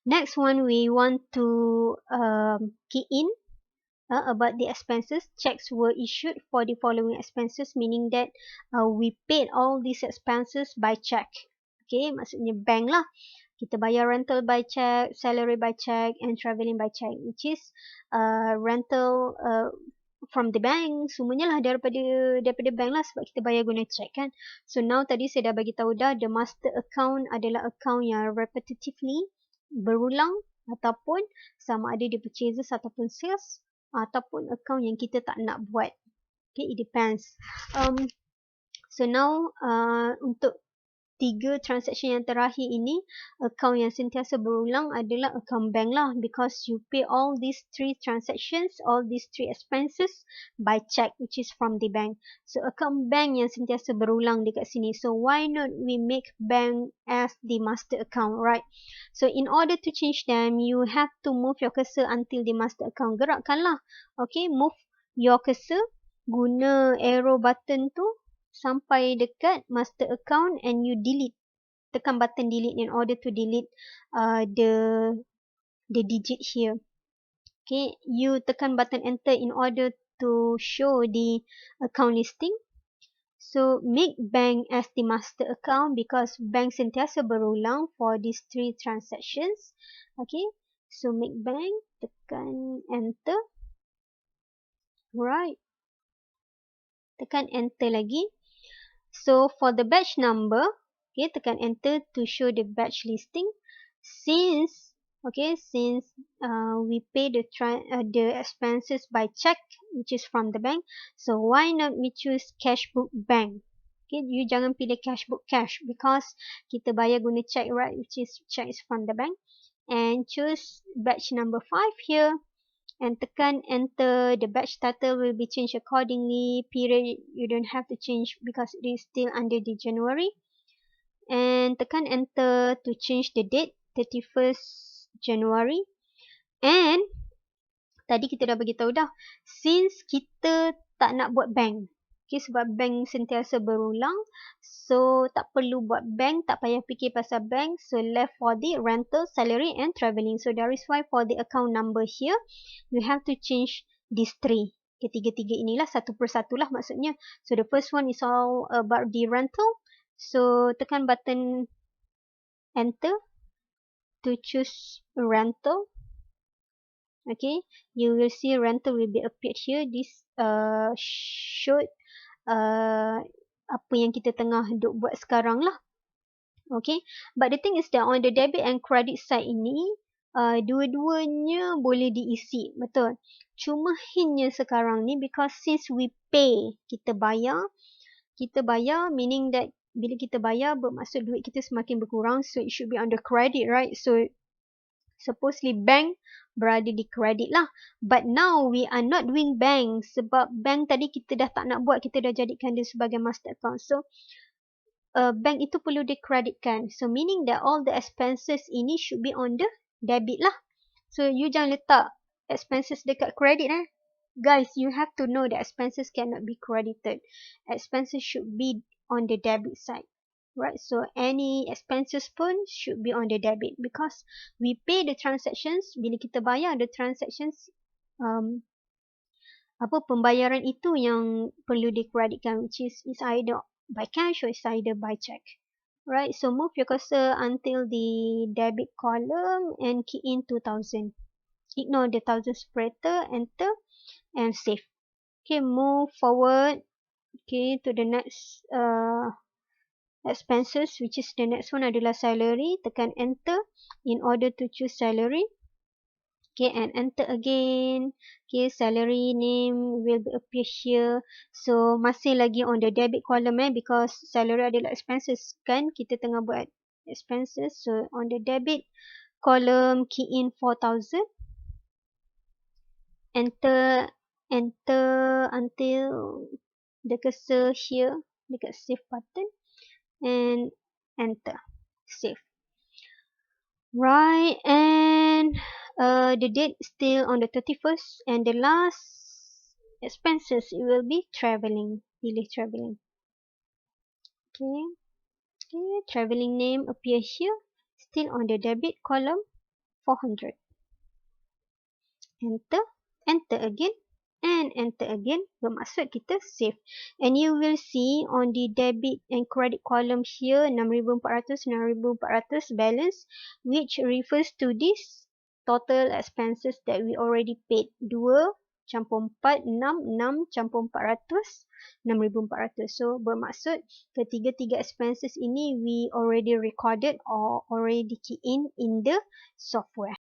Next one, we want to key in about the expenses. Checks were issued for the following expenses, meaning that we paid all these expenses by check. Okay, maksudnya bank lah. Kita bayar rental by check, salary by check, and travelling by check, which is rental from the bank. Semuanya lah daripada bank lah, sebab kita bayar guna check kan. So now tadi saya dah bagi tahu dah, the master account adalah account yang repetitively berulang, ataupun sama ada di purchases ataupun sales, ataupun account yang kita tak nak buat. Okay, it depends. So now untuk 3 transaction yang terakhir ini, account yang sentiasa berulang adalah account bank lah, because you pay all these 3 transactions, all these 3 expenses by check, which is from the bank. So account bank yang sentiasa berulang dekat sini. So why not we make bank as the master account, right? So in order to change them, you have to move your cursor until the master account. Gerakkanlah. Okay, move your cursor guna arrow button tu sampai dekat master account, and you delete. Tekan button delete in order to delete the digit here. Okay, you tekan button enter in order to show the account listing. So make bank as the master account because bank sentiasa berulang for these 3 transactions. Okay, so make bank, tekan enter. Right, tekan enter lagi. So for the batch number, okay, tekan enter to show the batch listing. Since we pay the expenses by check, which is from the bank, so why not we choose cash book bank? Okay, you jangan pilih cash book cash because kita bayar guna check, right? Which is check is from the bank, and choose batch number 5 here. And tekan enter. The batch title will be changed accordingly. Period, you don't have to change because it is still under the January. And tekan enter to change the date, 31st January. And tadi kita dah bagi tahu dah, since kita tak nak buat bank, okay, sebab bank sentiasa berulang, so tak perlu buat bank, tak payah fikir pasal bank. So left for the rental, salary and travelling. So that is why for the account number here, you have to change these 3. Ketiga-tiga inilah satu persatu lah maksudnya. So the first one is all about the rental. So tekan button enter to choose rental. Okay, you will see rental will be appeared here. This showed apa yang kita tengah duk buat sekarang lah. Okay, but the thing is that on the debit and credit side ini, dua-duanya boleh diisi, betul. Cuma hintnya sekarang ni, because since we pay, kita bayar, meaning that bila kita bayar, bermaksud duit kita semakin berkurang, so it should be on the credit, right? So supposedly bank berada di credit lah. But now we are not doing bank, sebab bank tadi kita dah tak nak buat, kita dah jadikan dia sebagai master account. So bank itu perlu dikreditkan. So meaning that all the expenses ini should be on the debit lah. So you jangan letak expenses dekat credit Guys, you have to know that expenses cannot be credited. Expenses should be on the debit side. Right, so any expenses pun should be on the debit because we pay the transactions. Bila kita bayar the transactions, pembayaran itu yang perlu dikreditkan, which is either by cash or it's either by check. Right, so move your cursor until the debit column and key in 2000. Ignore the 1000 separator, enter and save. Okay, move forward. Okay, to the next expenses, which is the next one adalah salary. Tekan enter in order to choose salary. Okay, and enter again. Okay, salary name will appear here. So masih lagi on the debit column because salary adalah expenses kan, kita tengah buat expenses. So on the debit column, key in 4000. Enter until the cursor here dekat save button. And enter, save. Right, and the date still on the 31st, and the last expenses, it will be traveling. Pilih traveling. Okay, traveling name appear here, still on the debit column. 400. Enter, enter again, and enter again. Bermaksud kita save. And you will see on the debit and credit column here 6,400 balance, which refers to this total expenses that we already paid. 2 campur 4, 6 campur 400, 6,400. So bermaksud ketiga-tiga expenses ini we already recorded or already key in the software.